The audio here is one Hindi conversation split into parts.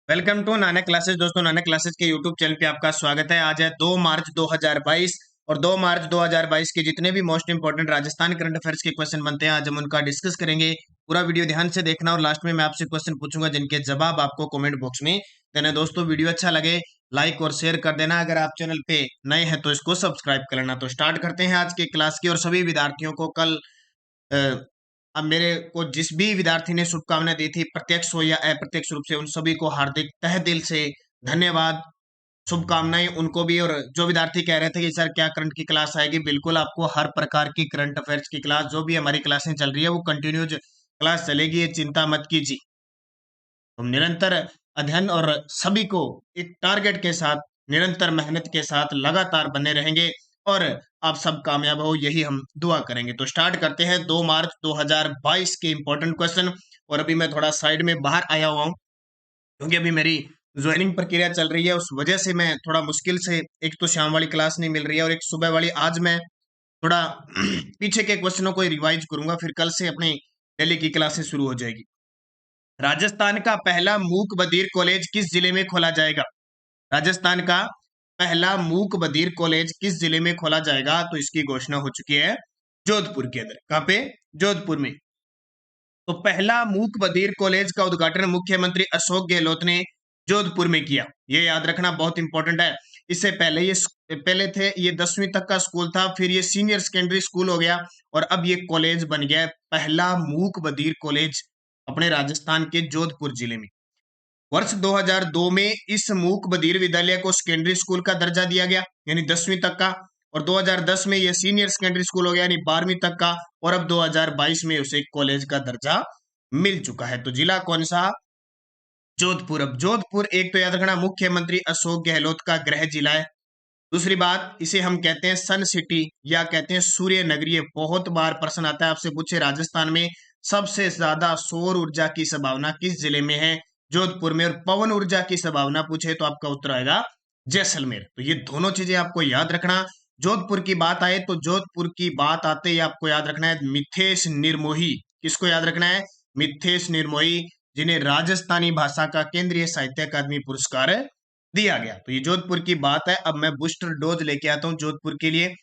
Welcome to Nanak classes. दोस्तों, नानक क्लासेस के यूट्यूब चैनल पे आपका स्वागत है। आज है 2 मार्च 2022 और 2 मार्च 2022 के जितने भी most important Rajasthan current affairs के क्वेश्चन बनते हैं आज हम उनका डिस्कस करेंगे। पूरा वीडियो ध्यान से देखना और लास्ट में मैं आपसे क्वेश्चन पूछूंगा जिनके जवाब आपको कमेंट बॉक्स में देना। दोस्तों, वीडियो अच्छा लगे लाइक और शेयर कर देना। अगर आप चैनल पे नए हैं तो इसको सब्सक्राइब कर लेना। तो स्टार्ट करते हैं आज के क्लास की। और सभी विद्यार्थियों को कल अ, अब मेरे को जिस भी विद्यार्थी ने शुभकामनाएं दी थी, प्रत्यक्ष हो या अप्रत्यक्ष रूप से, उन सभी को हार्दिक तहे दिल से धन्यवाद, शुभकामनाएं उनको भी। और जो विद्यार्थी कह रहे थे कि सर क्या करंट की क्लास आएगी, बिल्कुल आपको हर प्रकार की करंट अफेयर्स की क्लास जो भी हमारी क्लासें चल रही है वो कंटिन्यूज क्लास चलेगी, ये चिंता मत कीजिए। हम निरंतर अध्ययन और सभी को एक टारगेट के साथ निरंतर मेहनत के साथ लगातार बने रहेंगे और आप सब कामयाब हो, यही हम दुआ करेंगे। तो स्टार्ट करते हैं 2 मार्च 2022 के इंपॉर्टेंट क्वेश्चन। और अभी मैं थोड़ा साइड में बाहर आया हुआ हूँ क्योंकि अभी मेरी ज्वाइनिंग प्रक्रिया चल रही है, उस वजह से मैं थोड़ा मुश्किल से, एक तो शाम वाली क्लास नहीं मिल रही है और एक सुबह वाली। आज मैं थोड़ा पीछे के क्वेश्चनों को रिवाइज करूंगा, फिर कल से अपनी डेली की क्लासेस शुरू हो जाएगी। राजस्थान का पहला मूक बधिर कॉलेज किस जिले में खोला जाएगा? राजस्थान का पहला मूक बधिर कॉलेज किस जिले में खोला जाएगा? तो इसकी घोषणा हो चुकी है जोधपुर के अंदर। कहां पे? जोधपुर में। तो पहला मूक बधिर कॉलेज का उद्घाटन मुख्यमंत्री अशोक गहलोत ने जोधपुर में किया। ये याद रखना बहुत इंपॉर्टेंट है। इससे पहले पहले थे ये 10वीं तक का स्कूल था, फिर ये सीनियर सेकेंडरी स्कूल हो गया और अब ये कॉलेज बन गया है, पहला मूक बधिर कॉलेज अपने राजस्थान के जोधपुर जिले में। वर्ष 2002 में इस मूक बधिर विद्यालय को सेकेंडरी स्कूल का दर्जा दिया गया, यानी 10वीं तक का। और 2010 में यह सीनियर सेकेंडरी स्कूल हो गया, यानी 12वीं तक का। और अब 2022 में उसे कॉलेज का दर्जा मिल चुका है। तो जिला कौन सा? जोधपुर। अब जोधपुर एक तो याद रखना मुख्यमंत्री अशोक गहलोत का गृह जिला है। दूसरी बात, इसे हम कहते हैं सन सिटी या कहते हैं सूर्य नगरी। ये बहुत बार प्रश्न आता है, आपसे पूछे राजस्थान में सबसे ज्यादा सौर ऊर्जा की संभावना किस जिले में है? जोधपुर में। और पवन ऊर्जा की संभावना पूछे तो आपका उत्तर आएगा जैसलमेर। तो ये दोनों चीजें आपको याद रखना। जोधपुर की बात आए तो जोधपुर की बात आते ही आपको याद रखना है मिथेश निर्मोही। किसको याद रखना है? मिथेश निर्मोही, जिन्हें राजस्थानी भाषा का केंद्रीय साहित्य अकादमी पुरस्कार दिया गया। तो ये जोधपुर की बात है। अब मैं बूस्टर डोज लेके आता हूं जोधपुर के लिए।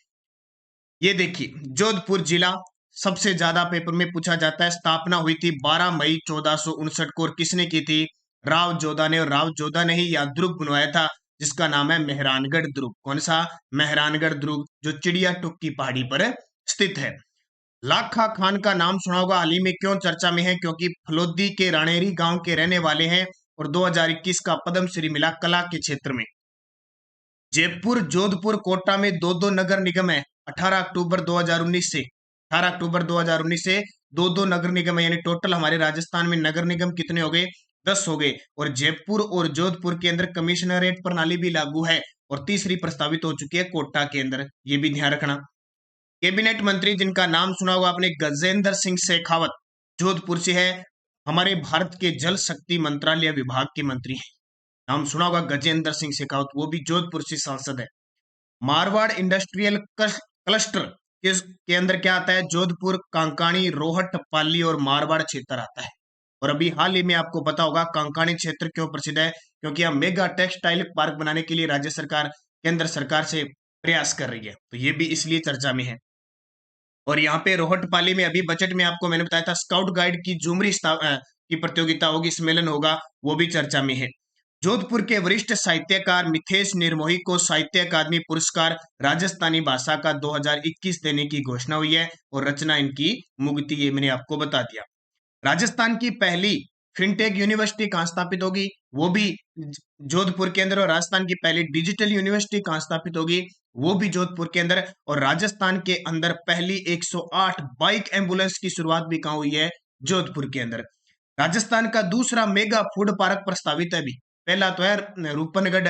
ये देखिए, जोधपुर जिला सबसे ज्यादा पेपर में पूछा जाता है। स्थापना हुई थी 12 मई 1459 को, और किसने की थी? राव जोधा ने। और राव जोधा ने ही यह दुर्ग बनवाया था जिसका नाम है मेहरानगढ़ दुर्ग। कौन सा? मेहरानगढ़ दुर्ग, जो चिड़िया टुक की पहाड़ी पर स्थित है। लाखा खान का नाम सुना होगा, हाल ही में क्यों चर्चा में है? क्योंकि फलोदी के राणेरी गांव के रहने वाले हैं और 2021 का पद्मश्री मिला कला के क्षेत्र में। जयपुर, जोधपुर, कोटा में दो दो नगर निगम है। 18 अक्टूबर 2019 से 18 अक्टूबर 2019 से दो दो नगर निगम है, यानी टोटल हमारे राजस्थान में नगर निगम कितने हो गए? 10 हो गए। और जयपुर और जोधपुर के अंदर कमिश्नरेट प्रणाली भी लागू है और तीसरी प्रस्तावित हो चुकी है कोटा के अंदर, ये भी ध्यान रखना। कैबिनेट मंत्री जिनका नाम सुना होगा आपने, गजेंद्र सिंह शेखावत, जोधपुर से है। हमारे भारत के जल शक्ति मंत्रालय विभाग के मंत्री हैं। नाम सुना होगा गजेंद्र सिंह शेखावत, वो भी जोधपुर से सांसद है। मारवाड़ इंडस्ट्रियल क्लस्टर के अंदर क्या आता है? जोधपुर, कांकाणी, रोहट, पाली और मारवाड़ क्षेत्र आता है। और अभी हाल ही में आपको पता होगा कांकाणी क्षेत्र क्यों प्रसिद्ध है? क्योंकि हम मेगा टेक्सटाइल पार्क बनाने के लिए राज्य सरकार, केंद्र सरकार से प्रयास कर रही है, तो ये भी इसलिए चर्चा में है। और यहाँ पे रोहटपाली में अभी बजट में आपको मैंने बताया था स्काउट गाइड की झुमरी की प्रतियोगिता होगी, सम्मेलन होगा, वो भी चर्चा में है। जोधपुर के वरिष्ठ साहित्यकार मिथेश निर्मोही को साहित्य अकादमी पुरस्कार राजस्थानी भाषा का 2021 देने की घोषणा हुई है और रचना इनकी मुक्ति, ये मैंने आपको बता दिया। राजस्थान की पहली फिनटेक यूनिवर्सिटी कहाँ स्थापित होगी? वो भी जोधपुर के अंदर। और राजस्थान की पहली डिजिटल यूनिवर्सिटी कहाँ स्थापित होगी? वो भी जोधपुर के अंदर। और राजस्थान के अंदर पहली 108 बाइक एम्बुलेंस की शुरुआत भी कहाँ हुई है? जोधपुर के अंदर। राजस्थान का दूसरा मेगा फूड पार्क प्रस्तावित है। अभी पहला तो है रूपनगढ़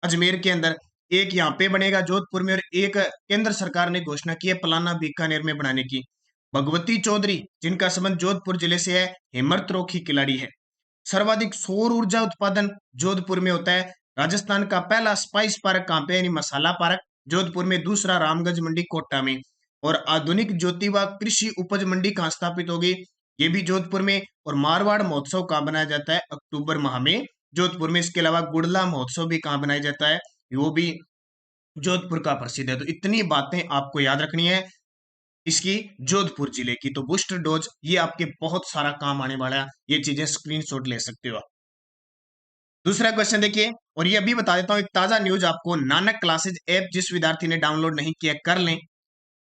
अजमेर के अंदर, एक यहाँ पे बनेगा जोधपुर में, और एक केंद्र सरकार ने घोषणा की है पलाना बीकानेर में बनाने की। भगवती चौधरी, जिनका संबंध जोधपुर जिले से है, हेमरत्रो की खिलाड़ी है। सर्वाधिक सौर ऊर्जा उत्पादन जोधपुर में होता है। राजस्थान का पहला स्पाइस पार्क कहाँ पे, यानी मसाला पार्क, जोधपुर में। दूसरा रामगंज मंडी कोटा में। और आधुनिक ज्योति व कृषि उपज मंडी कहाँ स्थापित होगी? ये भी जोधपुर में। और मारवाड़ महोत्सव कहाँ बनाया जाता है? अक्टूबर माह में जोधपुर में। इसके अलावा गुड़ला महोत्सव भी कहाँ बनाया जाता है, वो भी जोधपुर का प्रसिद्ध है। तो इतनी बातें आपको याद रखनी है इसकी, जोधपुर जिले की। तो बूस्टर डोज ये आपके बहुत सारा काम आने वाला है, ये चीजें स्क्रीनशॉट ले सकते हो आप। दूसरा क्वेश्चन देखिए, और ये अभी बता देता हूं एक ताजा न्यूज आपको, नानक क्लासेज ऐप जिस विद्यार्थी ने डाउनलोड नहीं किया कर लें।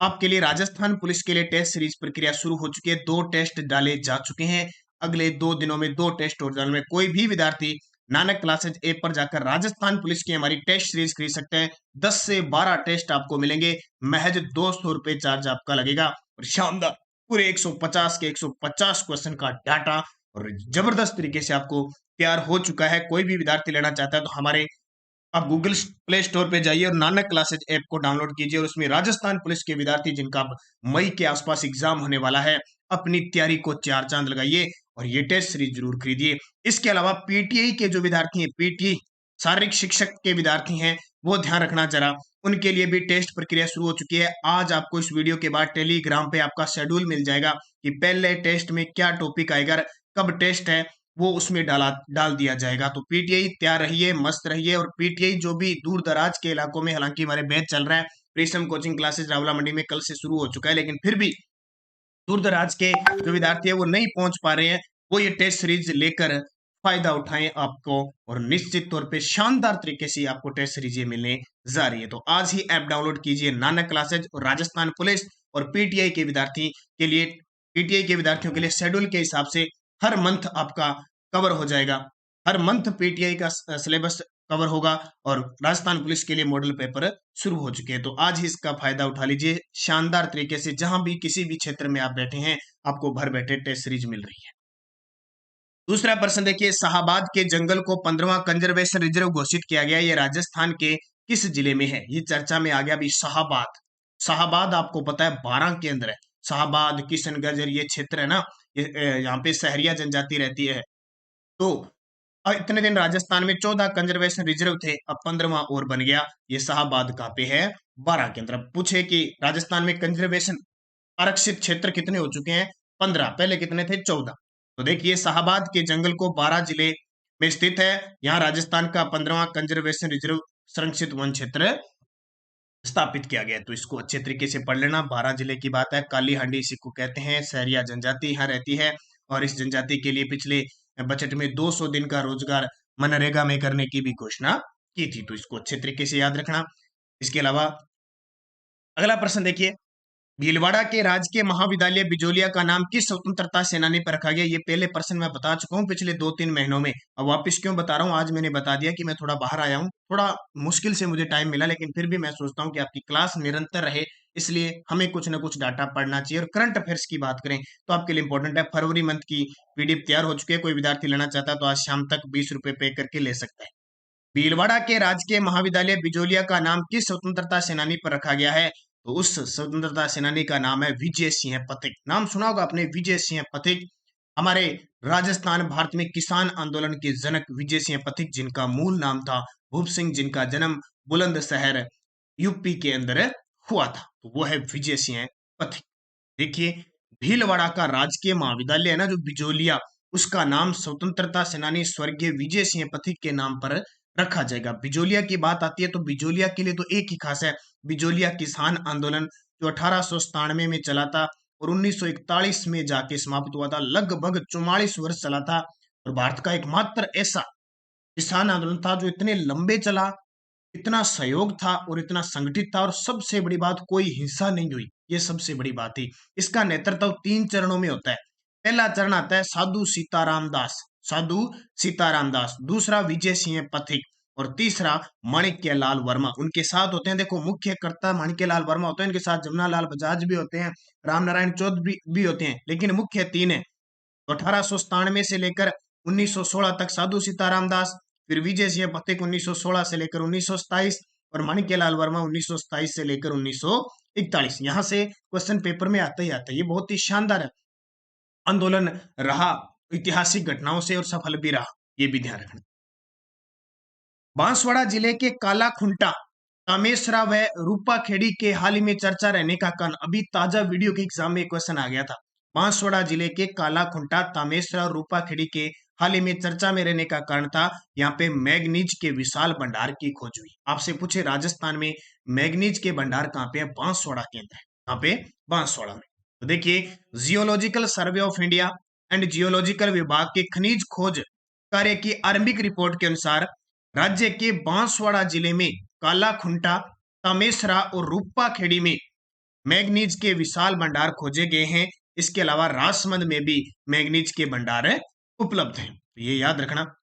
आपके लिए राजस्थान पुलिस के लिए टेस्ट सीरीज प्रक्रिया शुरू हो चुकी है, 2 टेस्ट डाले जा चुके हैं। अगले 2 दिनों में 2 टेस्ट और डालने में कोई भी विद्यार्थी नानक क्लासेज ऐप पर जाकर राजस्थान पुलिस की हमारी टेस्ट सीरीज खरीद सकते हैं। 10 से 12 टेस्ट आपको मिलेंगे, महज 200 रुपए चार्ज आपका लगेगा, और शानदार पूरे 150 के 150 क्वेश्चन का डाटा और जबरदस्त तरीके से आपको तैयार हो चुका है। कोई भी विद्यार्थी लेना चाहता है तो हमारे आप गूगल प्ले स्टोर पे जाइए और नानक क्लासेज ऐप को डाउनलोड कीजिए, और उसमें राजस्थान पुलिस के विद्यार्थी जिनका अब मई के आसपास एग्जाम होने वाला है, अपनी तैयारी को 4 चांद लगाइए और ये टेस्ट सीरीज जरूर खरीदिए। इसके अलावा पीटीआई के जो विद्यार्थी हैं, पीटीआई शारीरिक शिक्षक के विद्यार्थी हैं, वो ध्यान रखना जरा, उनके लिए भी टेस्ट प्रक्रिया शुरू हो चुकी है। आज आपको इस वीडियो के बाद टेलीग्राम पे आपका शेड्यूल मिल जाएगा कि पहले टेस्ट में क्या टॉपिक आएगा, कब टेस्ट है, वो उसमें डाल दिया जाएगा। तो पीटीआई तैयार रहिए, मस्त रहिए। और पीटीआई जो भी दूर दराज के इलाकों में, हालांकि हमारे बैच चल रहा है, प्रीसम कोचिंग क्लासेस रावला मंडी में कल से शुरू हो चुका है, लेकिन फिर भी दूर दराज के जो विद्यार्थी है वो नहीं पहुंच पा रहे हैं, वो ये टेस्ट सीरीज लेकर फायदा उठाएं आपको, और निश्चित तौर पे शानदार तरीके से आपको टेस्ट सीरीज ये मिलने जा रही है। तो आज ही ऐप डाउनलोड कीजिए नानक क्लासेज, और राजस्थान पुलिस और पीटीआई के विद्यार्थी के लिए, पीटीआई के विद्यार्थियों के लिए शेड्यूल के हिसाब से हर मंथ आपका कवर हो जाएगा। हर मंथ पीटीआई का सिलेबस कवर होगा, और राजस्थान पुलिस के लिए मॉडल पेपर शुरू हो चुके हैं। तो आज ही इसका फायदा उठा लीजिए, शानदार तरीके से जहां भी किसी भी क्षेत्र में आप बैठे हैं, आपको घर बैठे टेस्ट सीरीज मिल रही है। दूसरा प्रश्न देखिए, शाहबाद के जंगल को 15वां कंजर्वेशन रिजर्व घोषित किया गया, ये राजस्थान के किस जिले में है? ये चर्चा में आ गया अभी। शाहबाद, शाहबाद आपको पता है 12 के अंदर है। शाहबाद, किशनगंज ये क्षेत्र है ना, यहाँ पे सहरिया जनजाति रहती है। तो इतने दिन राजस्थान में 14 कंजर्वेशन रिजर्व थे, अब 15वां और बन गया। ये शाहबाद कहाँ पे है? 12 के अंदर। पूछे कि राजस्थान में कंजर्वेशन आरक्षित क्षेत्र कितने हो चुके हैं? 15, पहले कितने थे? 14। तो देखिए शाहबाद के जंगल को 12 जिले में स्थित है, यहाँ राजस्थान का 15वां कंजर्वेशन रिजर्व संरक्षित वन क्षेत्र स्थापित किया गया है। तो इसको अच्छे तरीके से पढ़ लेना। 12 जिले की बात है। काली हांडी इसी को कहते हैं, सहरिया जनजाति यहाँ रहती है, और इस जनजाति के लिए पिछले बजट में 200 दिन का रोजगार मनरेगा में करने की भी घोषणा की थी। तो इसको अच्छे तरीके से याद रखना। इसके अलावा अगला प्रश्न देखिए, भीलवाड़ा के राजकीय महाविद्यालय बिजोलिया का नाम किस स्वतंत्रता सेनानी पर रखा गया? ये पहले प्रश्न मैं बता चुका हूँ पिछले 2-3 महीनों में। अब वापस क्यों बता रहा हूँ? आज मैंने बता दिया कि मैं थोड़ा बाहर आया हूँ, थोड़ा मुश्किल से मुझे टाइम मिला, लेकिन फिर भी मैं सोचता हूँ कि आपकी क्लास निरंतर रहे, इसलिए हमें कुछ ना कुछ डाटा पढ़ना चाहिए। और करंट अफेयर्स की बात करें तो आपके लिए इंपॉर्टेंट है, फरवरी मंथ की पीडीएफ तैयार हो चुकी है। कोई विद्यार्थी लेना चाहता है तो आज शाम तक 20 रुपए पे करके ले सकता है। भीलवाड़ा के राजकीय महाविद्यालय बिजोलिया का नाम किस स्वतंत्रता सेनानी पर रखा गया है? तो उस स्वतंत्रता सेनानी का नाम है विजय सिंह पथिक। नाम सुना होगा आपने, विजय सिंह पथिक। हमारे राजस्थान भारत में किसान आंदोलन के जनक विजय सिंह पथिक, जिनका मूल नाम था भूप सिंह, जिनका जन्म बुलंदशहर यूपी के अंदर हुआ था, तो वो है विजय सिंह पथिक। देखिए भीलवाड़ा का राजकीय महाविद्यालय है ना जो बिजोलिया, उसका नाम स्वतंत्रता सेनानी स्वर्गीय विजय सिंह पथिक के नाम पर रखा जाएगा। बिजोलिया की बात आती है तो बिजोलिया के लिए तो एक ही खास है, बिजोलिया किसान आंदोलन जो 1897 में चला था और 1941 में जाके समाप्त हुआ था, लगभग 44 वर्ष चला था, और भारत का एकमात्र ऐसा किसान आंदोलन था जो इतने लंबे चला, इतना सहयोग था और इतना संगठित था, और सबसे बड़ी बात कोई हिंसा नहीं हुई, ये सबसे बड़ी बात थी। इसका नेतृत्व 3 चरणों में होता है। पहला चरण आता है साधु सीताराम दास, साधु सीताराम दास, दूसरा विजय सिंह पथिक, और तीसरा माणिक्य लाल वर्मा। उनके साथ होते हैं, देखो मुख्य कर्ता माणिक्य लाल वर्मा होते हैं, इनके साथ जमुना लाल बजाज भी होते हैं, राम नारायण चौधरी भी होते हैं, लेकिन मुख्य 3 है। तो 1897 से लेकर 1916 तक साधु सीताराम दास, फिर विजय सिंह पथिक 1916 से लेकर 1927, और माणिक्य लाल वर्मा 1927 से लेकर 1941। यहां से क्वेश्चन पेपर में आता ही आता है। ये बहुत ही शानदार आंदोलन रहा, ऐतिहासिक घटनाओं से, और सफल भी रहा, ये भी ध्यान रखना। बांसवाड़ा जिले के काला खुंटा, कामेश्वरा व रूपाखेड़ी के हाल ही में चर्चा रहने का कारण, अभी ताजा वीडियो के एग्जाम में क्वेश्चन आ गया था। बांसवाड़ा जिले के काला खुंटा, तामेश्वरा और रूपाखेड़ी के हाल ही में चर्चा में रहने का कारण था यहाँ पे मैग्नीज के विशाल भंडार की खोज हुई। आपसे पूछे राजस्थान में मैग्नीज के भंडार कहाँ पे है? बांसवाड़ा के अंदर है। कहाँ पे? बांसवाड़ा में। तो देखिए, geological survey of India and geological विभाग के खनिज खोज कार्य की आरंभिक रिपोर्ट के अनुसार राज्य के बांसवाड़ा जिले में कालाखुंटा, तामेसरा और रूपा खेड़ी में मैग्नीज के विशाल भंडार खोजे गए हैं। इसके अलावा राजसमंद में भी मैग्नीज के भंडार उपलब्ध हैं। तो ये याद रखना।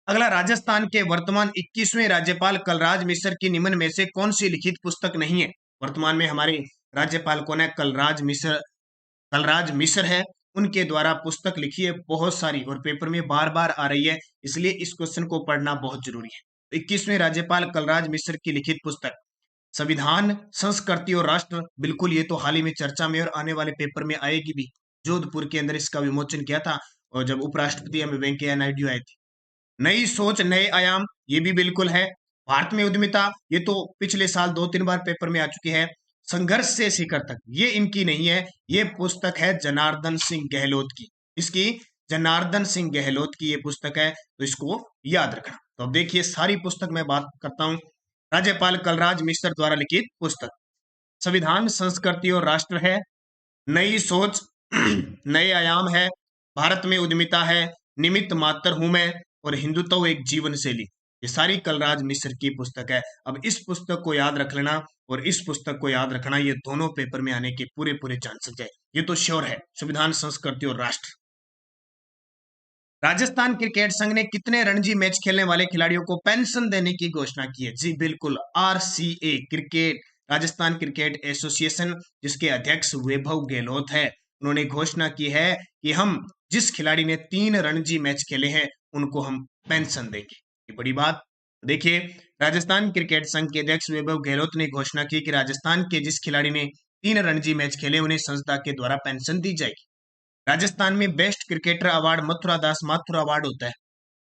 अगला, राजस्थान के वर्तमान 21वें राज्यपाल कलराज मिश्र की निम्न में से कौन सी लिखित पुस्तक नहीं है? वर्तमान में हमारे राज्यपाल कौन है? कलराज मिश्र है। उनके द्वारा पुस्तक लिखी है बहुत सारी और पेपर में बार बार आ रही है, इसलिए इस क्वेश्चन को पढ़ना बहुत जरूरी है। 21वें राज्यपाल कलराज मिश्र की लिखित पुस्तक संविधान, संस्कृति और राष्ट्र, बिल्कुल ये तो हाल ही में चर्चा में और आने वाले पेपर में आएगी भी। जोधपुर के अंदर इसका विमोचन किया था और जब उपराष्ट्रपति एम वेंकैया नायडू आए थे। नई सोच नए आयाम, ये भी बिल्कुल है। भारत में उद्यमिता, ये तो पिछले साल 2-3 बार पेपर में आ चुकी है। संघर्ष से शिखर तक, ये इनकी नहीं है, ये पुस्तक है जनार्दन सिंह गहलोत की। इसकी जनार्दन सिंह गहलोत की ये पुस्तक है, तो इसको याद रखना। तो अब देखिए, सारी पुस्तक मैं बात करता हूं। राज्यपाल कलराज मिश्र द्वारा लिखित पुस्तक संविधान, संस्कृति और राष्ट्र है। नई सोच नए आयाम है। भारत में उद्यमिता है। निमित्त मात्र हूं मैं और हिंदुत्व एक जीवन शैली, ये सारी कलराज मिश्र की पुस्तक है। अब इस पुस्तक को याद रख लेना और इस पुस्तक को याद रखना, ये दोनों पेपर में आने के पूरे पूरे चांसेस है, ये तो श्योर है। संविधान, संस्कृति और राष्ट्र। राजस्थान क्रिकेट संघ ने कितने रणजी मैच खेलने वाले खिलाड़ियों को पेंशन देने की घोषणा की है? जी बिल्कुल, RCA cricket, Rajasthan cricket association, जिसके अध्यक्ष वैभव गहलोत है, उन्होंने घोषणा की है कि हम जिस खिलाड़ी ने 3 रणजी मैच खेले हैं उनको हम पेंशन देंगे। ये बड़ी बात। देखिए, राजस्थान क्रिकेट संघ के अध्यक्ष वैभव गहलोत ने घोषणा की कि राजस्थान के जिस खिलाड़ी ने 3 रणजी मैच खेले उन्हें संस्था के द्वारा पेंशन दी जाएगी। राजस्थान में बेस्ट क्रिकेटर अवार्ड मथुरा दास माथुर अवार्ड होता है।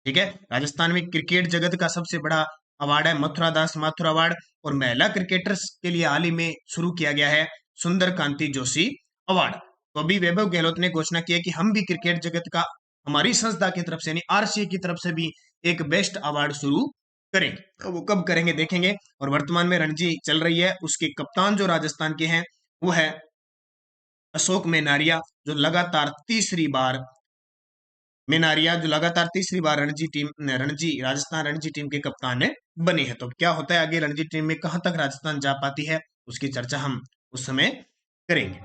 ठीक है, राजस्थान में क्रिकेट जगत का सबसे बड़ा अवार्ड है मथुरा दास माथुर अवार्ड। और महिला क्रिकेटर्स के लिए हाल ही में शुरू किया गया है सुंदर कांति जोशी अवार्ड। तो अभी वैभव गहलोत ने घोषणा की है कि हम भी क्रिकेट जगत का, हमारी संस्था की तरफ से यानी आरसीए की तरफ से भी एक बेस्ट अवार्ड शुरू करेंगे। तो वो कब करेंगे देखेंगे। और वर्तमान में रणजी चल रही है, उसके कप्तान जो राजस्थान के हैं वो है अशोक मेनारिया, जो लगातार तीसरी बार रणजी राजस्थान रणजी टीम के कप्तान बने हैं। तो क्या होता है आगे रणजी टीम में कहां तक राजस्थान जा पाती है, उसकी चर्चा हम उस समय करेंगे।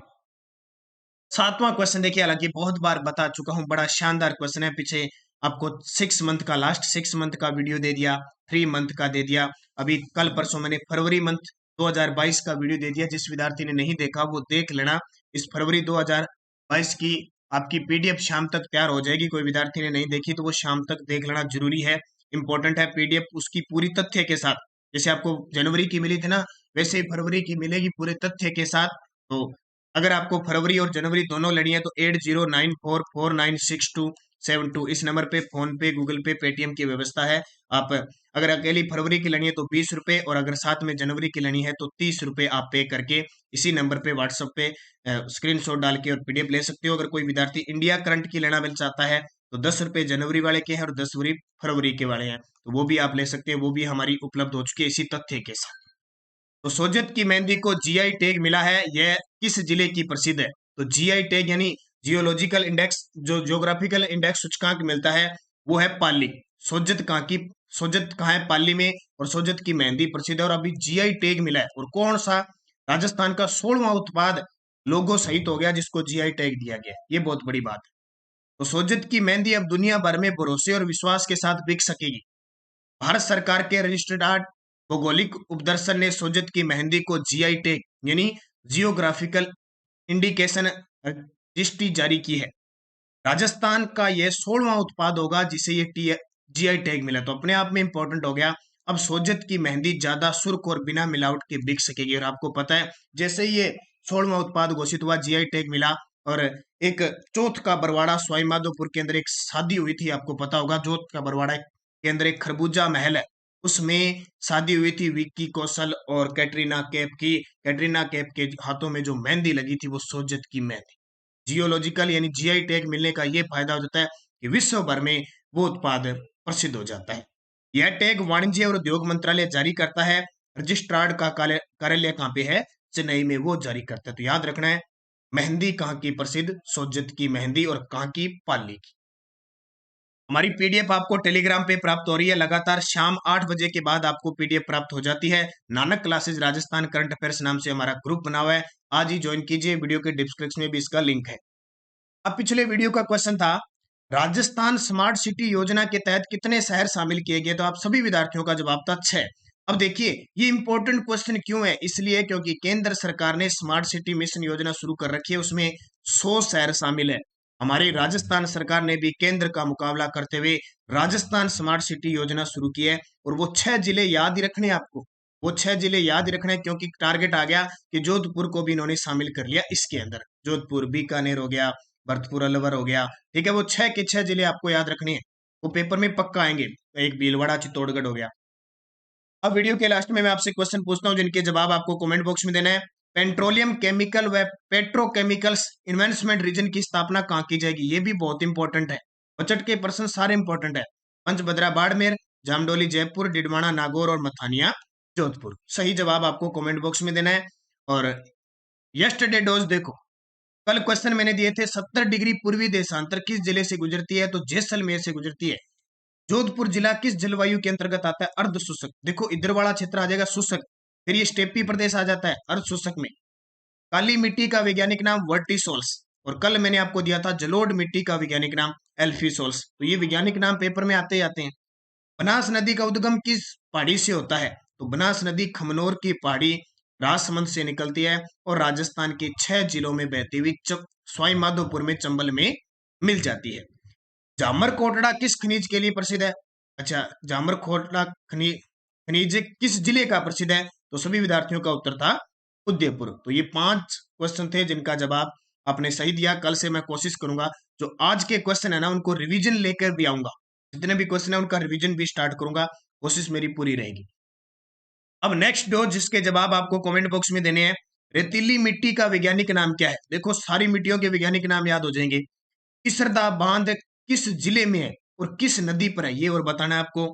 7वां क्वेश्चन देखिए, हालांकि बहुत बार बता चुका हूं, बड़ा शानदार क्वेश्चन है। पीछे आपको 6 मंथ का, लास्ट 6 मंथ का वीडियो दे दिया, 3 मंथ का दे दिया। अभी कल परसों मैंने फरवरी मंथ 2022 का वीडियो दे दिया। जिस विद्यार्थी ने नहीं देखा वो देख लेना। इस फरवरी 2022 की आपकी पीडीएफ शाम तक तैयार हो जाएगी। कोई विद्यार्थी ने नहीं देखी तो वो शाम तक देख लेना, जरूरी है, इंपॉर्टेंट है। पीडीएफ उसकी पूरी तथ्य के साथ, जैसे आपको जनवरी की मिली थी ना, वैसे ही फरवरी की मिलेगी पूरे तथ्य के साथ। तो अगर आपको फरवरी और जनवरी दोनों लेनी है तो 8094496272 इस नंबर पे फोन पे, गूगल पे, पेटीएम की व्यवस्था है। आप अगर अकेली फरवरी की लेनी है तो 20 रुपए, और अगर साथ में जनवरी की लेनी है तो 30 रुपए आप पे करके इसी नंबर पे व्हाट्सएप पे स्क्रीनशॉट डाल के और पीडीएफ ले सकते हो। अगर कोई विद्यार्थी इंडिया करंट की लेना मिल चाहता है तो 10 रुपए जनवरी वाले के हैं और 10 रुपए फरवरी के वाले हैं, तो वो भी आप ले सकते हैं। वो भी हमारी उपलब्ध हो चुकी है इसी तथ्य के साथ। तो सोजत की मेहंदी को जीआई टैग मिला है, यह किस जिले की प्रसिद्ध है? तो जीआई टैग यानी जियोलॉजिकल इंडेक्स, जो ज्योग्राफिकल इंडेक्स सूचकांक मिलता है वो है पाली। सोजत कहाँ है? पाली में। और सोजत की मेहंदी प्रसिद्ध है और अभी जीआई टैग मिला है। और कौन सा? राजस्थान का 16वां उत्पाद लोगो सहित हो गया जिसको जीआई टैग दिया गया, ये बहुत बड़ी बात है। तो सोजत की मेहंदी अब दुनिया भर में भरोसे और विश्वास के साथ बिक सकेगी। भारत सरकार के रजिस्ट्रार भौगोलिक उपदर्शन ने सोजत की मेहंदी को जीआई टैग यानी जियोग्राफिकल इंडिकेशन रजिस्ट्री जारी की है। राजस्थान का यह 16वां उत्पाद होगा जिसे ये जीआई टैग मिला, तो अपने आप में इंपॉर्टेंट हो गया। अब सोजत की मेहंदी ज्यादा सुर्ख और बिना मिलावट के बिक सकेगी। और आपको पता है जैसे ये 16वां उत्पाद घोषित हुआ, जीआई टैग मिला, और एक चौथ का बरवाड़ा सवाई माधोपुर के अंदर एक शादी हुई थी, आपको पता होगा। चौथ का बरवाड़ा के अंदर एक खरबूजा महल है, उसमें शादी हुई थी विक्की कौशल और कैटरीना कैफ की। कैटरीना कैफ के हाथों में जो मेहंदी लगी थी वो सोजत की मेहंदी। जियोलॉजिकल यानी जीआई टैग मिलने का ये फायदा हो जाता है कि विश्व भर में वो उत्पाद प्रसिद्ध हो जाता है। यह टैग वाणिज्य और उद्योग मंत्रालय जारी करता है। रजिस्ट्रार्ड का कार्यालय कहाँ पे है? चेन्नई में वो जारी करता है। तो याद रखना है, मेहंदी कहाँ की प्रसिद्ध? सोजत की मेहंदी। और कहाँ की? पाली की। हमारी पीडीएफ आपको टेलीग्राम पे प्राप्त हो रही है। लगातार शाम 8 बजे के बाद आपको पीडीएफ प्राप्त हो जाती है। Nanak classes Rajasthan current affairs नाम से हमारा ग्रुप बना हुआ है। आज ही ज्वाइन कीजिए। वीडियो के डिस्क्रिप्शन में भी इसका लिंक है। अब पिछले वीडियो का क्वेश्चन था, राजस्थान स्मार्ट सिटी योजना के तहत कितने शहर शामिल किए गए? तो आप सभी विद्यार्थियों का जवाब था 6। अब देखिए, ये इंपॉर्टेंट क्वेश्चन क्यों है? इसलिए क्योंकि केंद्र सरकार ने स्मार्ट सिटी मिशन योजना शुरू कर रखी है, उसमें 100 शहर शामिल है। हमारी राजस्थान सरकार ने भी केंद्र का मुकाबला करते हुए राजस्थान स्मार्ट सिटी योजना शुरू की है। और वो 6 जिले याद ही रखने हैं आपको। वो 6 जिले याद ही रखने हैं, क्योंकि टारगेट आ गया कि जोधपुर को भी इन्होंने शामिल कर लिया इसके अंदर। जोधपुर, बीकानेर हो गया, भरतपुर, अलवर हो गया। ठीक है, वो 6 के 6 जिले आपको याद रखने हैं, वो पेपर में पक्का आएंगे। एक भीलवाड़ा, चित्तौड़गढ़ हो गया। अब वीडियो के लास्ट में मैं आपसे क्वेश्चन पूछता हूं, जिनके जवाब आपको कमेंट बॉक्स में देना है। पेट्रोलियम केमिकल व पेट्रोकेमिकल्स इन्वेस्टमेंट रीजन की स्थापना कहाँ की जाएगी? ये भी बहुत इंपॉर्टेंट है। बजट के प्रश्न सारे इंपॉर्टेंट है। पंचभद्रा बाड़मेर, जामडोली जयपुर, डिडवाना नागौर और मथानिया जोधपुर। सही जवाब आपको कमेंट बॉक्स में देना है। और यस्टरडे डोज देखो, कल क्वेश्चन मैंने दिए थे, 70 डिग्री पूर्वी देशांतर किस जिले से गुजरती है? तो जैसलमेर से गुजरती है। जोधपुर जिला किस जलवायु के अंतर्गत आता है? अर्ध शुष्क। देखो, इधर वाला क्षेत्र आ जाएगा शुष्क, फिर ये स्टेपी प्रदेश आ जाता है अर्ध शुष्क में। काली मिट्टी का वैज्ञानिक नाम वर्टिसोल्स। और कल मैंने आपको दिया था जलोढ़ मिट्टी का वैज्ञानिक नाम एल्फिसोल्स। तो ये वैज्ञानिक नाम पेपर में आते ही आते हैं। बनास नदी का उद्गम किस पहाड़ी से होता है? तो बनास नदी खमनोर की पहाड़ी राजसमंद से निकलती है और राजस्थान के 6 जिलों में बहती हुई सवाई माधोपुर में, चंबल में मिल जाती है। जामर कोटड़ा किस खनिज के लिए प्रसिद्ध है? अच्छा, जामर कोटड़ा खनिज किस जिले का प्रसिद्ध है? तो सभी विद्यार्थियों का उत्तर था उदयपुर। तो ये 5 क्वेश्चन थे जिनका जवाब आपने सही दिया। कल से मैं कोशिश करूंगा जो आज के क्वेश्चन है ना, उनको रिवीजन लेकर भी आऊंगा। जितने भी क्वेश्चन है उनका रिवीजन भी स्टार्ट करूंगा, कोशिश मेरी पूरी रहेगी। अब नेक्स्ट डो, जिसके जवाब आपको कमेंट बॉक्स में देने हैं। रेतीली मिट्टी का वैज्ञानिक नाम क्या है? देखो, सारी मिट्टियों के वैज्ञानिक नाम याद हो जाएंगे। इसरदा बांध किस जिले में है और किस नदी पर है, ये और बताना है आपको।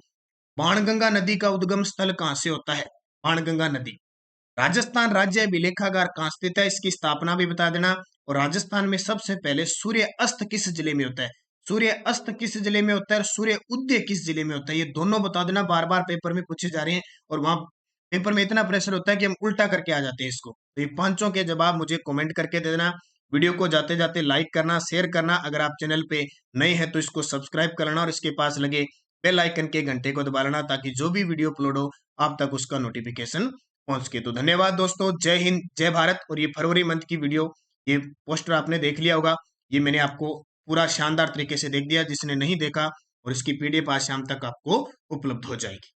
बाणगंगा नदी का उद्गम स्थल कहां से होता है? बाणगंगा नदी। राजस्थान राज्य अभिलेखागार कहां स्थित है? इसकी स्थापना भी बता देना। और राजस्थान में सबसे पहले सूर्य अस्त किस जिले में होता है? सूर्य अस्त किस जिले में होता है और सूर्य उदय किस जिले में होता है? ये दोनों बता देना, बार बार पेपर में पूछे जा रहे हैं और वहां पेपर में इतना प्रेशर होता है कि हम उल्टा करके आ जाते हैं इसको। तो ये पांचों के जवाब मुझे कमेंट करके दे देना। वीडियो को जाते जाते लाइक करना, शेयर करना। अगर आप चैनल पे नए हैं तो इसको सब्सक्राइब कर लेना और इसके पास लगे बेल आइकन के घंटे को दबा लेना, ताकि जो भी वीडियो अपलोड हो आप तक उसका नोटिफिकेशन पहुंच के। तो धन्यवाद दोस्तों, जय हिंद, जय भारत। और ये फरवरी मंथ की वीडियो, ये पोस्टर आपने देख लिया होगा। ये मैंने आपको पूरा शानदार तरीके से देख दिया। जिसने नहीं देखा, और इसकी पीडीएफ आज शाम तक आपको उपलब्ध हो जाएगी।